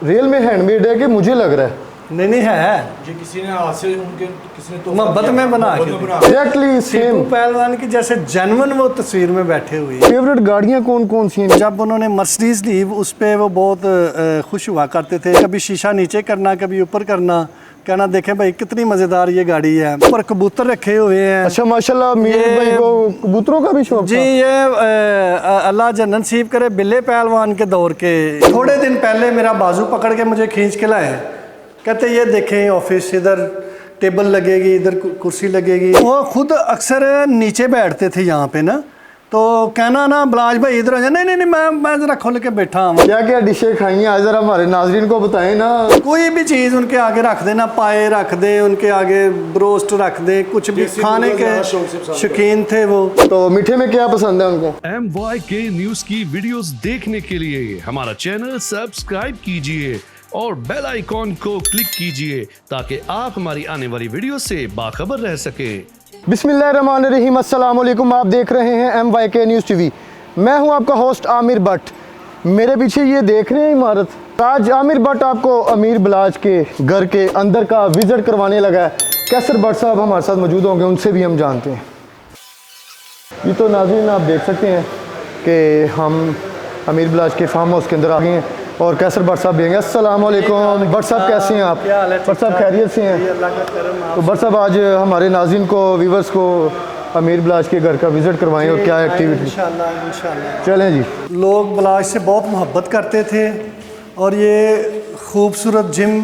Real में handmade है कि मुझे लग रहा है? नहीं है, ये किसी ने हाथ से उनके किसी ने मोहब्बत में बना के एग्जैक्टली सेम पहलवान की जैसे जनवन वो तस्वीर में बैठे हुए। फेवरेट गाड़ियाँ कौन कौन सी हैं? जब उन्होंने मर्सिडीज ली उस पर वो बहुत खुश हुआ करते थे, कभी शीशा नीचे करना कभी ऊपर करना, कहना देखें भाई कितनी मज़ेदार ये गाड़ी है। ऊपर कबूतर रखे हुए हैं। अच्छा माशाल्लाह, मीर भाई को कबूतरों का भी शौक जी, ये अल्लाह जन्नत नसीब करे बिल्ले पहलवान के दौर के। थोड़े दिन पहले मेरा बाजू पकड़ के मुझे खींच के लाए, कहते ये देखें ऑफिस, इधर टेबल लगेगी, इधर कुर्सी लगेगी। वो खुद अक्सर नीचे बैठते थे यहाँ पे ना, तो कहना ना बिलाज भाई इधर आ जाए, नहीं नहीं नहीं मैं ज़रा खोल के बैठा हूँ। क्या क्या डिशें खाई हैं आज ज़रा हमारे नाजरीन को बताएं ना। कोई भी चीज़ उनके आगे रख देना, पाए रख दे उनके आगे, ब्रोस्ट रख दे, कुछ भी खाने के शौकीन थे वो। तो मीठे में क्या पसंद है उनको? MYK न्यूज़ की वीडियोस देखने के लिए हमारा चैनल सब्सक्राइब कीजिए और बेल आइकॉन को क्लिक कीजिए ताकि आप हमारी आने वाली वीडियो से बाखबर रह सकें। बिस्मिल्लाहिर्रहमानिर्रहीम, अस्सलाम वालेकुम। आप देख रहे हैं MYK न्यूज़ टीवी। मैं हूं आपका होस्ट आमिर भट्ट। मेरे पीछे ये देख रहे हैं इमारत, आज आमिर भट्ट आपको अमीर बिलाज के घर के अंदर का विजिट करवाने लगा है। कैसर भट्ट साहब हमारे साथ मौजूद होंगे, उनसे भी हम जानते हैं। ये तो नाज़रीन आप देख सकते हैं कि हम अमीर बिलाज के फार्म हाउस के अंदर आ गए हैं और कैसर भट्ट साहब भी हैं। अस्सलाम वालेकुम भट्ट साहब, कैसे हैं आप? भट्ट साहब खैरियत से हैं? तो भट्ट साहब आज हमारे नाज़रीन को, व्यूवर्स को अमीर बिलाज के घर का विज़िट करवाएं और क्या एक्टिविटी? इंशाल्लाह चलें जी। लोग बिलाज से बहुत मोहब्बत करते थे और ये खूबसूरत जिम,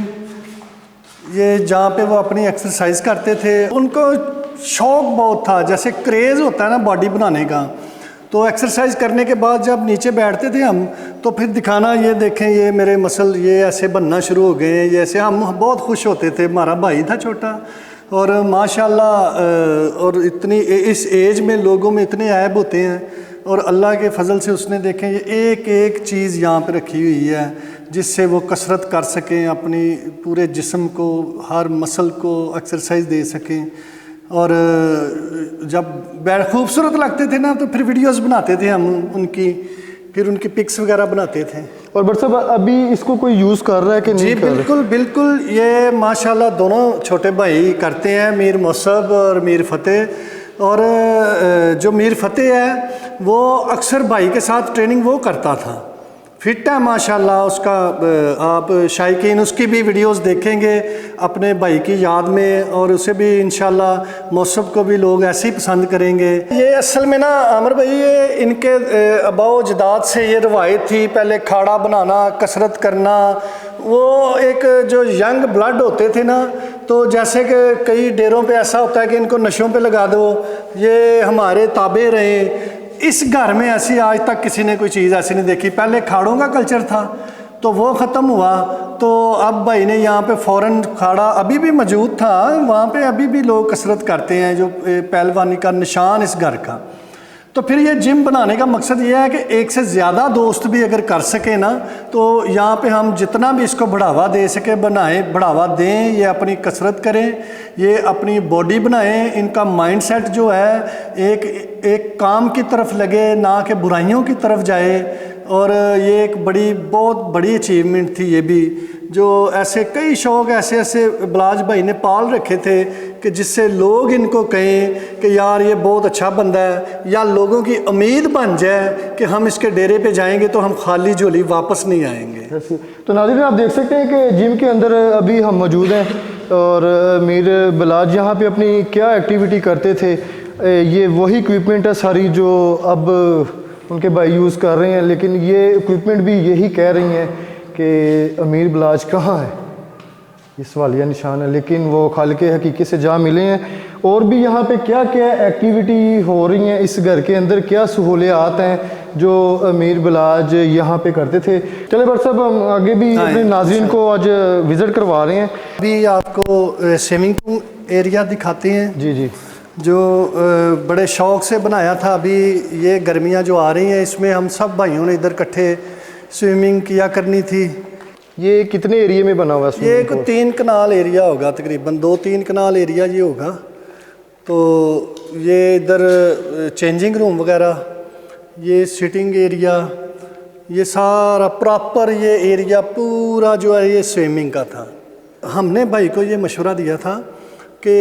ये जहाँ पे वो अपनी एक्सरसाइज करते थे, उनको शौक़ बहुत था, जैसे क्रेज़ होता है ना बॉडी बनाने का। तो एक्सरसाइज करने के बाद जब नीचे बैठते थे हम, तो फिर दिखाना, ये देखें ये मेरे मसल ये ऐसे बनना शुरू हो गए हैं, ये ऐसे। हम बहुत खुश होते थे। हमारा भाई था छोटा और माशाल्लाह, और इतनी इस एज में लोगों में इतने ऐब होते हैं और अल्लाह के फजल से उसने देखें ये एक एक चीज़ यहाँ पे रखी हुई है जिससे वो कसरत कर सकें, अपनी पूरे जिस्म को, हर मसल को एक्सरसाइज दे सकें। और जब खूबसूरत लगते थे ना तो फिर वीडियोस बनाते थे हम उनकी, फिर उनकी पिक्स वगैरह बनाते थे। और भट्ट साहब अभी इसको कोई यूज़ कर रहा है कि नहीं? जी बिल्कुल बिल्कुल, ये माशाल्लाह दोनों छोटे भाई करते हैं, मीर मौसब और मीर फतेह। और जो मीर फतेह है वो अक्सर भाई के साथ ट्रेनिंग वो करता था, फिट है माशाल्लाह उसका। आप शायकीन उसकी भी वीडियोस देखेंगे अपने भाई की याद में, और उसे भी इंशाल्लाह मौसब को भी लोग ऐसे ही पसंद करेंगे। ये असल में ना आमिर भाई, ये इनके आबाओ जदाद से ये रवायत थी, पहले खाड़ा बनाना, कसरत करना। वो एक जो यंग ब्लड होते थे ना, तो जैसे कि कई डेरों पे ऐसा होता है कि इनको नशों पे लगा दो, ये हमारे ताबे रहे। इस घर में ऐसी आज तक किसी ने कोई चीज़ ऐसी नहीं देखी। पहले खाड़ों का कल्चर था तो वो ख़त्म हुआ, तो अब भाई ने यहाँ पे फ़ौरन खाड़ा अभी भी मौजूद था, वहाँ पे अभी भी लोग कसरत करते हैं, जो पहलवानी का निशान इस घर का। तो फिर ये जिम बनाने का मकसद ये है कि एक से ज़्यादा दोस्त भी अगर कर सके ना, तो यहाँ पे हम जितना भी इसको बढ़ावा दे सके बनाएं, बढ़ावा दें, ये अपनी कसरत करें, ये अपनी बॉडी बनाएं, इनका माइंडसेट जो है एक काम की तरफ लगे, ना कि बुराइयों की तरफ जाए। और ये एक बहुत बड़ी अचीवमेंट थी ये भी, जो ऐसे कई शौक़ ऐसे बिलाज भाई ने पाल रखे थे कि जिससे लोग इनको कहें कि यार ये बहुत अच्छा बंदा है, या लोगों की उम्मीद बन जाए कि हम इसके डेरे पे जाएंगे तो हम खाली झोली वापस नहीं आएंगे। तो नाज़रीन आप देख सकते हैं कि जिम के अंदर अभी हम मौजूद हैं और मीर बिलाज यहाँ पे अपनी क्या एक्टिविटी करते थे, ये वही इक्विपमेंट है सारी जो अब उनके भाई यूज़ कर रहे हैं। लेकिन ये इक्विपमेंट भी यही कह रही हैं कि अमीर बिलाज कहाँ है, ये सवालिया निशान है। लेकिन वो खालिक हकीकी से जा मिले हैं। और भी यहाँ पे क्या क्या एक्टिविटी हो रही हैं इस घर के अंदर, क्या सहूलियात हैं जो अमीर बिलाज यहाँ पे करते थे। चले भट्ट साहब हम आगे भी अपने नाज़रीन को आज विज़िट करवा रहे हैं। अभी आपको स्विमिंग पूल एरिया दिखाते हैं जी जी, जो बड़े शौक़ से बनाया था। अभी ये गर्मियाँ जो आ रही हैं, इसमें हम सब भाइयों ने इधर इकट्ठे स्विमिंग किया करनी थी। ये कितने एरिया में बना हुआ है? ये कोई 3 कनाल एरिया होगा, तकरीबन 2-3 कनाल एरिया ये होगा। तो ये इधर चेंजिंग रूम वगैरह, ये सिटिंग एरिया, ये सारा प्रॉपर ये एरिया पूरा जो है ये स्विमिंग का था। हमने भाई को ये मशवरा दिया था कि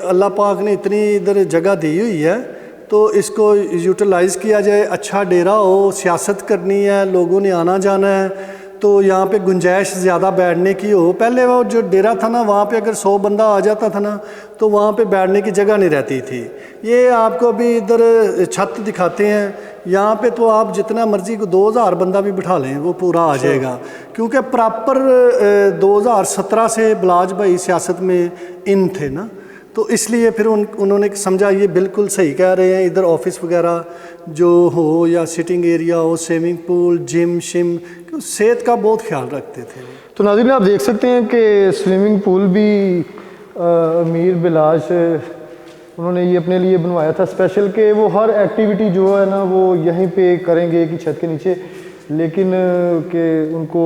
अल्लाह पाक ने इतनी इधर जगह दी हुई है तो इसको यूटिलाइज़ किया जाए, अच्छा डेरा हो, सियासत करनी है, लोगों ने आना जाना है तो यहाँ पे गुंजाइश ज़्यादा बैठने की हो। पहले वो जो डेरा था ना वहाँ पे अगर 100 बंदा आ जाता था ना तो वहाँ पे बैठने की जगह नहीं रहती थी। ये आपको अभी इधर छत दिखाते हैं, यहाँ पे तो आप जितना मर्जी को 2000 बंदा भी बिठा लें वो पूरा आ जाएगा, क्योंकि प्रॉपर 2017 से बिलाज भाई सियासत में इन थे ना, तो इसलिए फिर उन्होंने समझा ये बिल्कुल सही कह रहे हैं, इधर ऑफिस वगैरह जो हो या सिटिंग एरिया हो, स्विमिंग पूल, जिम शिम, सेहत का बहुत ख्याल रखते थे। तो नाज़रीन आप देख सकते हैं कि स्विमिंग पूल भी अमीर बिलाज उन्होंने ये अपने लिए बनवाया था स्पेशल, कि वो हर एक्टिविटी जो है ना वो यहीं पे करेंगे कि छत के नीचे, लेकिन कि उनको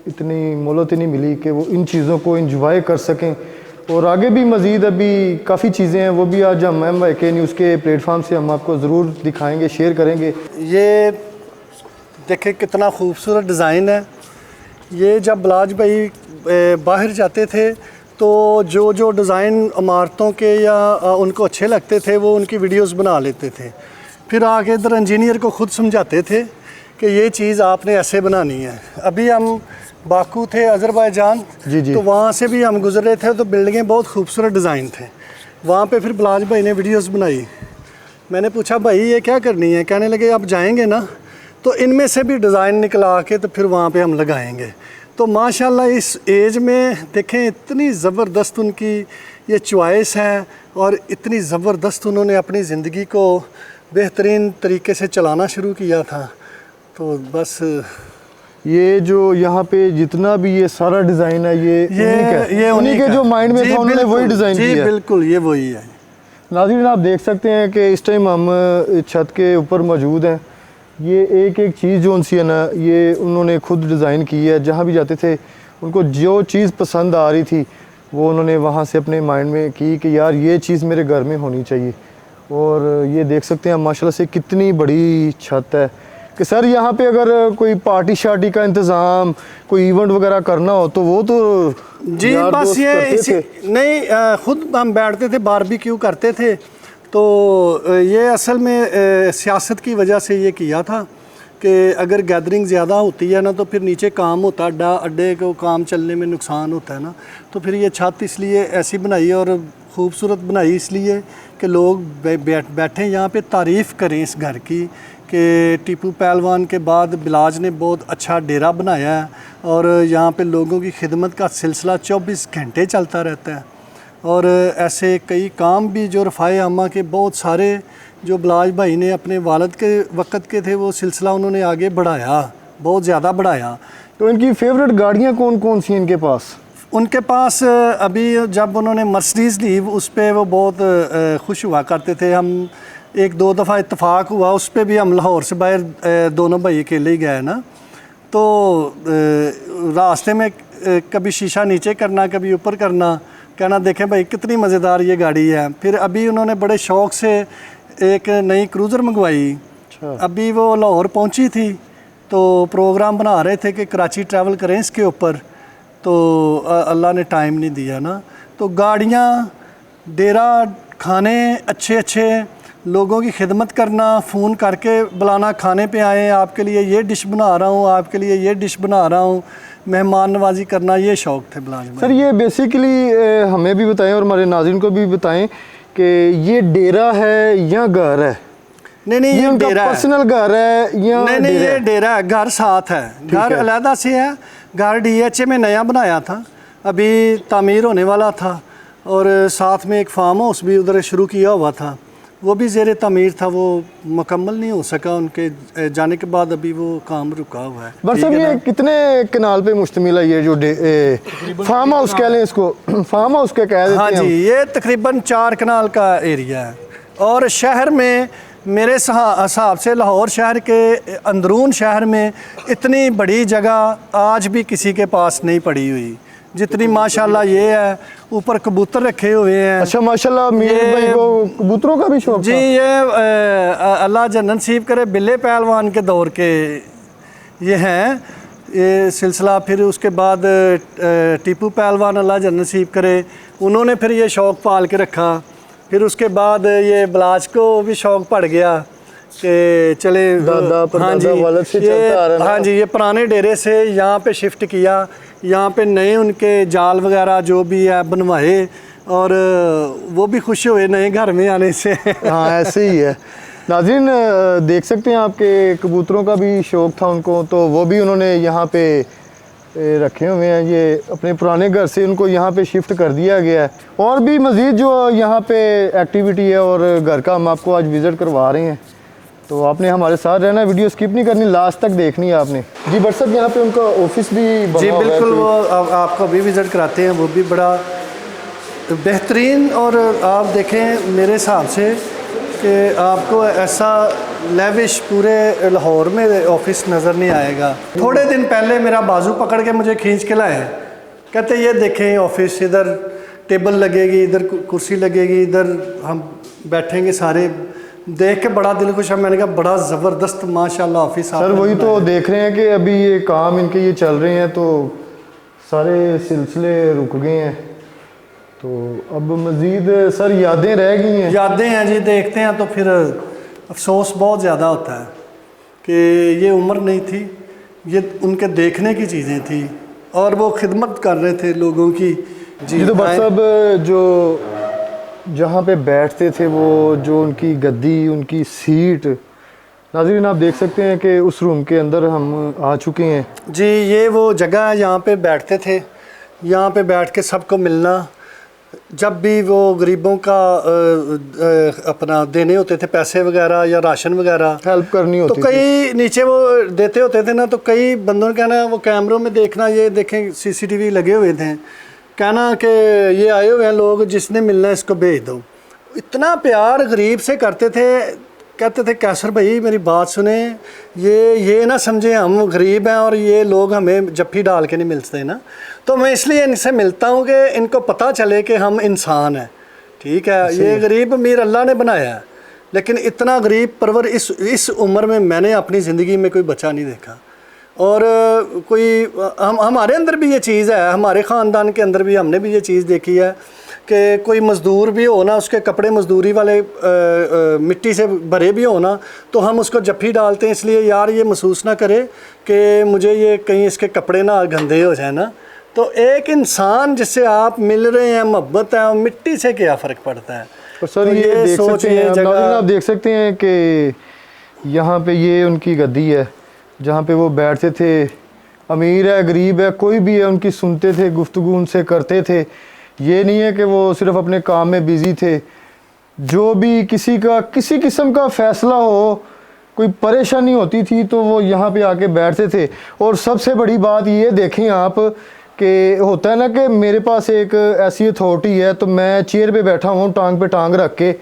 इतनी मोहलत नहीं मिली कि वो इन चीज़ों को इंजॉय कर सकें। और आगे भी मज़ीद अभी काफ़ी चीज़ें हैं, वो भी आज हम MYK न्यूज़ के प्लेटफॉर्म से हम आपको ज़रूर दिखाएंगे, शेयर करेंगे। ये देखें कितना खूबसूरत डिज़ाइन है। ये जब बिलाज भाई बाहर जाते थे तो जो जो डिज़ाइन इमारतों के या उनको अच्छे लगते थे वो उनकी वीडियोस बना लेते थे, फिर आके इधर इंजीनियर को ख़ुद समझाते थे कि ये चीज़ आपने ऐसे बनानी है। अभी हम बाकू थे अज़रबैजान, जी। तो वहाँ से भी हम गुजरे थे तो बिल्डिंगें बहुत खूबसूरत डिज़ाइन थे। वहाँ पे फिर बिलाज भाई ने वीडियोस बनाई। मैंने पूछा भाई ये क्या करनी है, कहने लगे आप जाएंगे ना तो इनमें से भी डिज़ाइन निकला के तो फिर वहाँ पे हम लगाएंगे। तो माशाल्लाह इस एज में देखें इतनी ज़बरदस्त उनकी ये चॉइस है और इतनी ज़बरदस्त उन्होंने अपनी ज़िंदगी को बेहतरीन तरीके से चलाना शुरू किया था। तो बस ये जो यहाँ पे जितना भी ये सारा डिज़ाइन है ये उन्हीं के जो माइंड में था उन्होंने वही डिज़ाइन किया है। बिल्कुल ये वही है। नाज़रीन आप देख सकते हैं कि इस टाइम हम छत के ऊपर मौजूद हैं। ये एक एक चीज़ जो उनसी है ना ये उन्होंने खुद डिज़ाइन की है। जहाँ भी जाते थे उनको जो चीज़ पसंद आ रही थी वो उन्होंने वहाँ से अपने माइंड में की कि यार ये चीज़ मेरे घर में होनी चाहिए। और ये देख सकते हैं माशाल्लाह से कितनी बड़ी छत है कि सर यहाँ पे अगर कोई पार्टी शार्टी का इंतज़ाम, कोई इवेंट वगैरह करना हो तो वो तो जी बस ये नहीं, खुद हम बैठते थे, बारबेक्यू करते थे। तो ये असल में सियासत की वजह से ये किया था कि अगर गैदरिंग ज़्यादा होती है ना तो फिर नीचे काम होता है, अड्डे को काम चलने में नुकसान होता है ना, तो फिर ये छत इसलिए ऐसी बनाई और ख़ूबसूरत बनाई इसलिए कि लोग बैठें यहाँ पे तारीफ़ करें इस घर की कि टीपू पहलवान के बाद बिलाज ने बहुत अच्छा डेरा बनाया है और यहाँ पे लोगों की खिदमत का सिलसिला 24 घंटे चलता रहता है। और ऐसे कई काम भी जो रफ़ाए आमा के बहुत सारे जो बिलाज भाई ने अपने वालिद के वक़्त के थे वो सिलसिला उन्होंने आगे बढ़ाया, बहुत ज़्यादा बढ़ाया। तो इनकी फेवरेट गाड़ियाँ कौन कौन सी इनके पास? उनके पास अभी जब उन्होंने मर्सिडीज़ ली उस पर वो बहुत खुश हुआ करते थे। हम एक दो दफ़ा इत्तेफाक हुआ उस पर भी, हम लाहौर से बाहर दोनों भाई अकेले ही गए ना, तो रास्ते में कभी शीशा नीचे करना कभी ऊपर करना, कहना देखें भाई कितनी मज़ेदार ये गाड़ी है। फिर अभी उन्होंने बड़े शौक़ से एक नई क्रूज़र मंगवाई। अभी वो लाहौर पहुंची थी तो प्रोग्राम बना रहे थे कि कराची ट्रैवल करें इसके ऊपर, तो अल्लाह ने टाइम नहीं दिया ना। तो गाड़ियाँ, डेरा, खाने अच्छे अच्छे, लोगों की खिदमत करना, फ़ोन करके बुलाना खाने पे आए, आपके लिए ये डिश बना रहा हूँ, आपके लिए ये डिश बना रहा हूँ, मेहमान नवाजी करना, ये शौक़ थे बिलाज में। सर ये बेसिकली हमें भी बताएं और हमारे नाज़रीन को भी बताएं कि ये डेरा है या घर है? नहीं ये डेरा है, पर्सनल घर है या नहीं ये डेरा है, घर साथ है, घर अलहदा से है। घर DHA में नया बनाया था, अभी तामीर होने वाला था और साथ में एक फार्म हाउस भी उधर शुरू किया हुआ था, वो भी ज़ेर तामीर था, वो मुकम्मल नहीं हो सका उनके जाने के बाद, अभी वो काम रुका हुआ है। बस अब ये कितने कनाल पे मुश्तमिल है ये जो फार्म हाउस कह लें इसको, फार्म हाउस के कह देते हैं? हाँ जी, ये तकरीबन 4 कनाल का एरिया है और शहर में मेरे हिसाब से लाहौर शहर के अंदरून शहर में इतनी बड़ी जगह आज भी किसी के पास नहीं पड़ी हुई जितनी माशाल्लाह ये है। ऊपर कबूतर रखे हुए हैं। अच्छा माशाल्लाह, मीर भाई को कबूतरों का भी शौक जी, ये अल्लाह जन्नत नसीब करे, बिल्ले पहलवान के दौर के ये हैं, ये सिलसिला। फिर उसके बाद टीपू पहलवान अल्लाह जन्नत नसीब करे, उन्होंने फिर ये शौक़ पाल के रखा। फिर उसके बाद ये बलाच को भी शौक़ पड़ गया कि चले दादा परदादा वालद से चलता आ रहा है। हाँ जी, ये पुराने डेरे से यहाँ पे शिफ्ट किया, यहाँ पे नए उनके जाल वगैरह जो भी है बनवाए, और वो भी खुश हुए नए घर में आने से। हाँ ऐसे ही है। नाज़रीन देख सकते हैं आपके कबूतरों का भी शौक़ था उनको, तो वो भी उन्होंने यहाँ पे रखे हुए हैं। ये अपने पुराने घर से उनको यहाँ पे शिफ्ट कर दिया गया है। और भी मज़ीद जो यहाँ पे एक्टिविटी है और घर का हम आपको आज विज़िट करवा रहे हैं, तो आपने हमारे साथ रहना, वीडियो स्किप नहीं करनी, लास्ट तक देखनी है आपने। जी बट साहब यहाँ पे उनका ऑफिस भी बना जी हुआ है बिल्कुल, कोई? वो आपको भी विज़िट कराते हैं, वो भी बड़ा बेहतरीन। और आप देखें मेरे हिसाब से कि आपको ऐसा लेविश पूरे लाहौर में ऑफिस नज़र नहीं आएगा। थोड़े दिन पहले मेरा बाजू पकड़ के मुझे खींच के लाए, कहते ये देखें ऑफिस, इधर टेबल लगेगी, इधर कुर्सी लगेगी, इधर हम बैठेंगे सारे, देख के बड़ा दिल खुश है। मैंने कहा बड़ा ज़बरदस्त माशाल्लाह ऑफिस। सर वही तो देख रहे हैं कि अभी ये काम इनके ये चल रहे हैं, तो सारे सिलसिले रुक गए हैं, तो अब मज़ीद सर यादें रह गई हैं। यादें हैं जी, देखते हैं तो फिर अफसोस बहुत ज़्यादा होता है कि ये उम्र नहीं थी, ये उनके देखने की चीज़ें थी, और वो खिदमत कर रहे थे लोगों की। जी तो बट साहब जो जहाँ पे बैठते थे, वो जो उनकी गद्दी, उनकी सीट, नाज़रीन आप देख सकते हैं कि उस रूम के अंदर हम आ चुके हैं। जी ये वो जगह है, यहाँ पे बैठते थे, यहाँ पे बैठ के सबको मिलना। जब भी वो गरीबों का अपना देने होते थे पैसे वगैरह या राशन वगैरह, हेल्प करनी तो होती थी। कई नीचे वो देते होते थे ना, तो कई बंदों ने कहना वो कैमरों में देखना, ये देखें सीसीटीवी लगे हुए थे, कहना कि ये आए हुए हैं लोग, जिसने मिलना है इसको भेज दो। इतना प्यार गरीब से करते थे। कहते थे कैसर भाई मेरी बात सुने, ये ना समझे हम गरीब हैं और ये लोग हमें जफ्फी डाल के नहीं मिलते ना, तो मैं इसलिए इनसे मिलता हूँ कि इनको पता चले कि हम इंसान हैं। ठीक है, ये गरीब अमीर अल्लाह ने बनाया है, लेकिन इतना गरीब परवर इस उम्र में मैंने अपनी ज़िंदगी में कोई बच्चा नहीं देखा। और कोई हमारे अंदर भी ये चीज़ है, हमारे ख़ानदान के अंदर भी हमने भी ये चीज़ देखी है कि कोई मज़दूर भी हो ना, उसके कपड़े मज़दूरी वाले मिट्टी से भरे भी हो ना, तो हम उसको जफ्फी डालते हैं, इसलिए यार ये महसूस ना करे कि मुझे ये कहीं इसके कपड़े ना गंदे हो जाए ना। तो एक इंसान जिससे आप मिल रहे हैं, मोहब्बत है, और मिट्टी से क्या फ़र्क पड़ता है। और सर तो ये देख सोच, सकते हैं, ये जगह आप देख सकते हैं कि यहाँ पे ये उनकी गद्दी है जहाँ पे वो बैठते थे। अमीर है गरीब है कोई भी है, उनकी सुनते थे, गुफ्तगू उनसे करते थे। ये नहीं है कि वो सिर्फ अपने काम में बिज़ी थे। जो भी किसी का किसी किस्म का फ़ैसला हो, कोई परेशानी होती थी, तो वो यहाँ पे आके बैठते थे। और सबसे बड़ी बात ये देखें आप कि होता है ना कि मेरे पास एक ऐसी अथॉरिटी है, तो मैं चेयर पे बैठा हूँ टांग पे टांग रख के,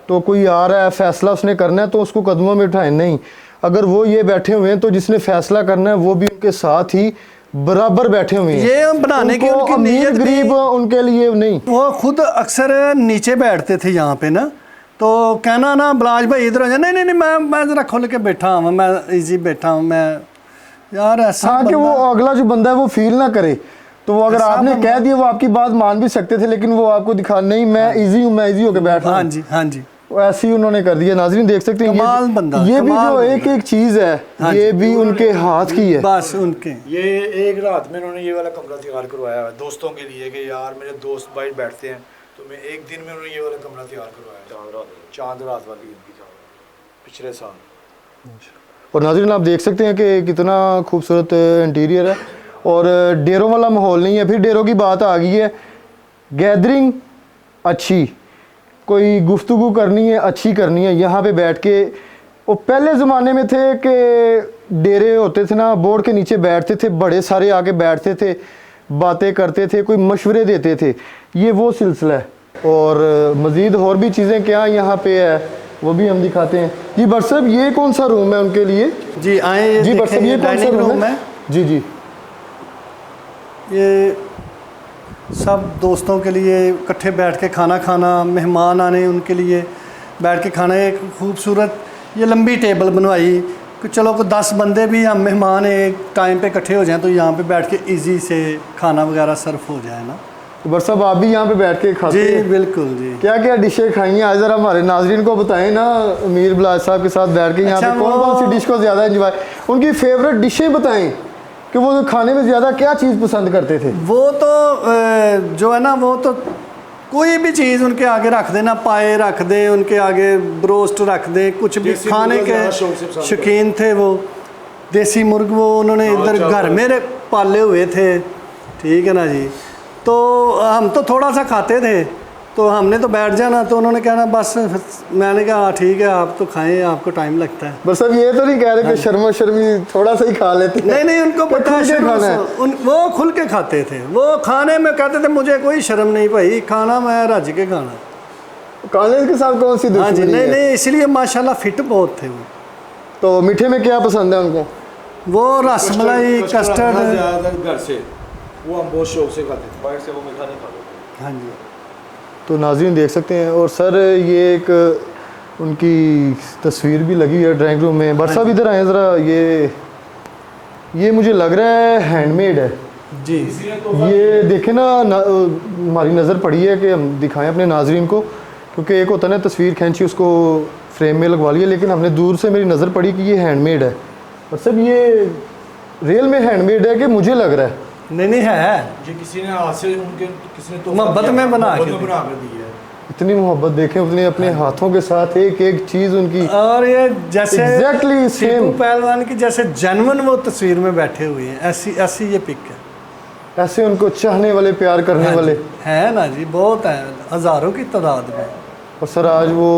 तो कोई आ रहा है फ़ैसला उसने करना है तो उसको कदमों में उठाएं। नहीं, अगर वो ये बैठे हुए हैं तो जिसने फ़ैसला करना है वो भी उनके साथ ही बराबर बैठे हुए हैं। ये बनाने की उनकी अमीर नीयत गरीब उनके लिए नहीं। वो खुद अक्सर नीचे बैठते थे यहाँ पे ना, तो कहना ना बलाज भाई इधर आ जाए, नहीं मैं ज़रा खोल के बैठा हूँ, मैं इजी बैठा हूँ, मैं यार ऐसा। हाँ कि वो अगला जो बंदा है वो फील ना करे, तो वो अगर आपने कह दिया वो आपकी बात मान भी सकते थे, लेकिन वो आपको दिखा नहीं मैं इजी हूँ, मैं इजी होकर बैठ रहा हूँ। हाँ जी, हाँ जी, ऐसे ही उन्होंने कर दिया। नाज़रीन देख सकते हैं कमाल बंदा, ये भी कमाल जो एक एक चीज़ है, ये भी उनके हाथ की है। बस उनके ये एक रात में उन्होंने ये वाला कमरा तैयार करवाया है दोस्तों के लिए कि यार मेरे दोस्त भाई बैठते हैं, तो मैं एक दिन में उन्होंने ये वाला कमरा तैयार करवाया, चांद रात वाली पिछले साल। और नाज़रीन आप देख सकते हैं कि कितना खूबसूरत इंटीरियर है, और डेरों वाला माहौल नहीं है। फिर डेरों की बात आ गई है, गैदरिंग अच्छी, कोई गुफ्तगू करनी है अच्छी करनी है यहाँ पे बैठ के। वो पहले ज़माने में थे कि डेरे होते थे ना, बोर्ड के नीचे बैठते थे, बड़े सारे आके बैठते थे, बातें करते थे, कोई मशवरे देते थे। ये वो सिलसिला है। और मज़ीद और भी चीज़ें क्या यहाँ पे है वो भी हम दिखाते हैं। जी बट साहब ये कौन सा रूम है उनके लिए? जी आए जी बट साहब ये कौन सा रूम है? जी जी, ये सब दोस्तों के लिए इकट्ठे बैठ के खाना खाना, मेहमान आने उनके लिए बैठ के खाना। एक खूबसूरत ये लंबी टेबल बनवाई, कि चलो को 10 बंदे भी हम मेहमान एक टाइम पे इकट्ठे हो जाएं तो यहाँ पे बैठ के इजी से खाना वगैरह सर्व हो जाए ना। तो बर साहब आप भी यहाँ पे बैठ के खाते जी हैं? बिल्कुल जी। क्या क्या डिशें खाई हैं आज, जरा हमारे नाजरीन को बताएं ना। अमीर बिलाज साहब के साथ बैठ के यहाँ अच्छा, पे कौन कौन सी डिश को ज़्यादा एंजॉय, उनकी फेवरेट डिशें बताएं कि वो खाने में ज़्यादा क्या चीज़ पसंद करते थे। वो तो जो है ना, वो तो कोई भी चीज़ उनके आगे रख देना, पाए रख दे उनके आगे, ब्रोस्ट रख दे, कुछ भी देसी खाने मुर्गा के ज़्यादा शौक से पसंद शौकीन थे वो। देसी मुर्ग वो उन्होंने इधर घर में पाले हुए थे, ठीक है ना जी। तो हम तो थोड़ा सा खाते थे, तो हमने तो बैठ जाना, तो उन्होंने कहना बस, मैंने कहा हाँ ठीक है आप तो खाएं, आपको टाइम लगता है। बस अब ये तो नहीं कह रहे कि शर्मा शर्मी थोड़ा सा ही खा लेते हैं। नहीं नहीं, उनको पता खुल के है खाना है। वो खुल के खाते थे, वो खाने में कहते थे मुझे कोई शर्म नहीं भाई, खाना मैं रज के खाना। खाने के साथ कौन सी हाँ जी, दुश्मनी नहीं है? नहीं, इसलिए माशाल्लाह फिट बहुत थे वो। तो मीठे में क्या पसंद है उनको? वो रसमलाई, कस्टर्ड। ज़्यादातर घर से वो हम बहुत शौक से खाते थे, बाहर से वो मीठा नहीं खाते। हाँ जी। तो नाज़रीन देख सकते हैं। और सर ये एक उनकी तस्वीर भी लगी है ड्राइंग रूम में। बर साहब इधर आए ज़रा, ये मुझे लग रहा है हैंडमेड है जी। ये देखें ना, हमारी नज़र पड़ी है कि हम दिखाएं अपने नाजरीन को, क्योंकि एक होता है ना तस्वीर खींची उसको फ्रेम में लगवा लिया, लेकिन हमने दूर से मेरी नज़र पड़ी कि ये हैंडमेड है। और सब ये रियल में हैंडमेड है कि मुझे लग रहा है? नहीं नहीं है, ये किसी ने हाथ से उनके किसी ने मोहब्बत में बना के दी है। इतनी मोहब्बत देखें, उतने अपने हाथों के साथ एक एक चीज़ उनकी और ये जैसे एग्जैक्टली सेम, टीपू पहलवान की जैसे जेन्युइन वो तस्वीर में बैठे हुए हैं, ऐसी ऐसी ये पिक है। ऐसे उनको चाहने वाले, प्यार करने वाले है ना जी, बहुत है, हज़ारों की तादाद में। और सर आज वो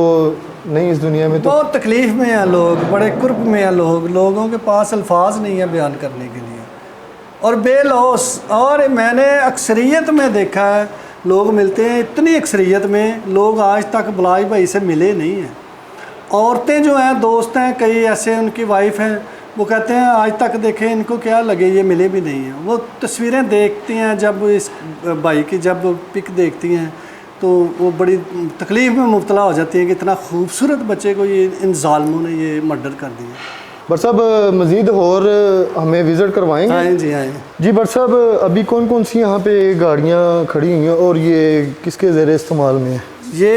नहीं इस दुनिया में, तो बहुत तकलीफ़ में हैं लोग, बड़े कुर्ब में हैं लोग, लोगों के पास अल्फाज नहीं है बयान करने के लिए, और बेलौस। और मैंने अक्सरियत में देखा है, लोग मिलते हैं, इतनी अक्सरियत में लोग आज तक बिलाज भाई से मिले नहीं हैं। औरतें जो हैं, दोस्त हैं, कई ऐसे उनकी वाइफ हैं, वो कहते हैं आज तक देखें इनको क्या लगे, ये मिले भी नहीं हैं। वो तस्वीरें देखती हैं जब इस भाई की जब पिक देखती हैं तो वो बड़ी तकलीफ़ में मुब्तला हो जाती हैं कि इतना खूबसूरत बच्चे को ये इन जालिमों ने ये मर्डर कर दिया। बर साहब मज़ीद और हमें विज़िट करवाएंगे? आए जी आए जी बर साहब, अभी कौन कौन सी यहाँ पे गाड़ियाँ खड़ी हुई हैं और ये किसके ज़ेर इस्तेमाल में है? ये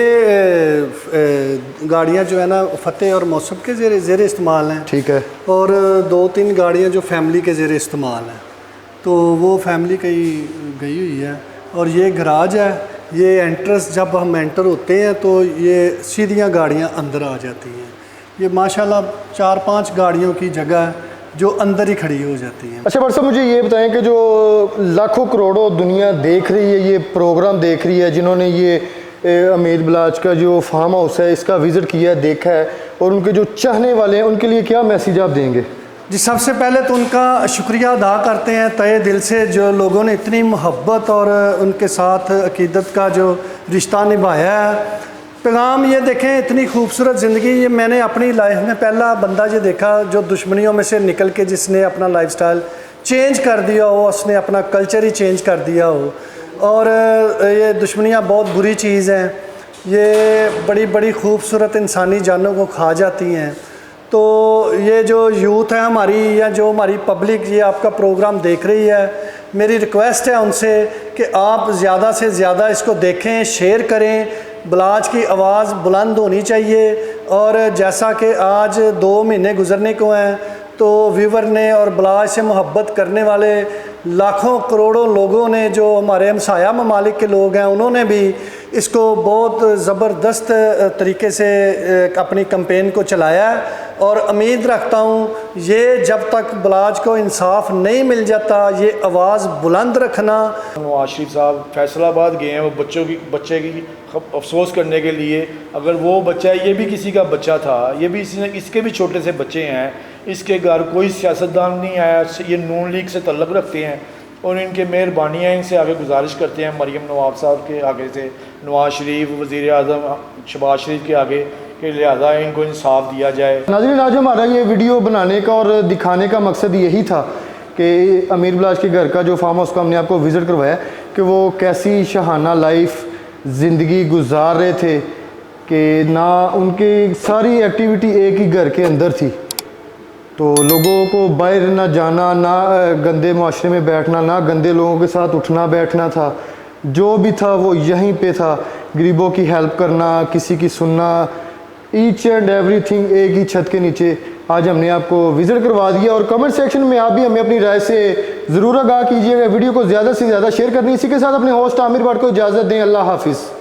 गाड़ियाँ जो है ना फ़तेह और मौसम के ज़ेर इस्तेमाल हैं, ठीक है। और 2-3 गाड़ियाँ जो फैमिली के ज़ेर इस्तेमाल हैं, तो वो फैमिली कहीं गई हुई है। और ये गराज है, ये एंट्रेंस जब हम एंटर होते हैं तो ये सीधियाँ गाड़ियाँ अंदर आ जाती हैं। ये माशाल्लाह 4-5 गाड़ियों की जगह है जो अंदर ही खड़ी हो जाती हैं। अच्छा बर साहब मुझे ये बताएं कि जो लाखों करोड़ों दुनिया देख रही है, ये प्रोग्राम देख रही है, जिन्होंने ये अमीर बिलाज का जो फार्म हाउस है इसका विज़िट किया है, देखा है, और उनके जो चाहने वाले हैं उनके लिए क्या मैसेज आप देंगे? जी, सबसे पहले तो उनका शुक्रिया अदा करते हैं तहे दिल से, जो लोगों ने इतनी मोहब्बत और उनके साथ अकीदत का जो रिश्ता निभाया है। पैगाम ये देखें, इतनी खूबसूरत ज़िंदगी, ये मैंने अपनी लाइफ में पहला बंदा ये देखा जो दुश्मनियों में से निकल के जिसने अपना लाइफस्टाइल चेंज कर दिया हो, उसने अपना कल्चर ही चेंज कर दिया हो। और ये दुश्मनियाँ बहुत बुरी चीज़ हैं, ये बड़ी बड़ी खूबसूरत इंसानी जानों को खा जाती हैं। तो ये जो यूथ है हमारी, या जो हमारी पब्लिक ये आपका प्रोग्राम देख रही है, मेरी रिक्वेस्ट है उनसे कि आप ज़्यादा से ज़्यादा इसको देखें, शेयर करें। बिलाज की आवाज़ बुलंद होनी चाहिए। और जैसा कि आज 2 महीने गुजरने को हैं, तो व्यूवर ने और बिलाज से मोहब्बत करने वाले लाखों करोड़ों लोगों ने, जो हमारे हमसाया ममालिक के लोग हैं, उन्होंने भी इसको बहुत ज़बरदस्त तरीके से अपनी कैंपेन को चलाया है। और उम्मीद रखता हूँ ये जब तक बिलाज को इंसाफ नहीं मिल जाता, ये आवाज़ बुलंद रखना। नवाज शरीफ साहब फैसलाबाद गए हैं वो बच्चे की अफसोस करने के लिए। अगर वो बच्चा, ये भी किसी का बच्चा था, ये भी इसके भी छोटे से बच्चे हैं, इसके घर कोई सियासतदान नहीं आया, ये नून लीग से तल्लक़ रखते हैं, और इनके मेहरबानी है, इनसे आगे गुजारिश करते हैं मरीम नवाब साहब के आगे से, नवाज शरीफ, वज़ीर आज़म शहबाज शरीफ के आगे, कि लिहाजा इनको इंसाफ दिया जाए। नाज़रीन आज हमारा ये वीडियो बनाने का और दिखाने का मकसद यही था कि अमीर बिलाज के घर का जो फार्म हाउस का हमने आपको विज़िट करवाया कि वो कैसी शहाना लाइफ ज़िंदगी गुजार रहे थे, कि ना उनकी सारी एक्टिविटी एक ही घर के अंदर थी। तो लोगों को बाहर ना जाना, ना गंदे माशरे में बैठना, ना गंदे लोगों के साथ उठना बैठना था। जो भी था वो यहीं पे था, गरीबों की हेल्प करना, किसी की सुनना, ईच एंड एवरीथिंग एक ही छत के नीचे। आज हमने आपको विज़िट करवा दिया और कमेंट सेक्शन में आप भी हमें अपनी राय से ज़रूर आगाह कीजिएगा। वीडियो को ज़्यादा से ज़्यादा शेयर करनी। इसी के साथ अपने होस्ट आमिर भट्ट को इजाज़त दें। अल्लाह हाफिज़।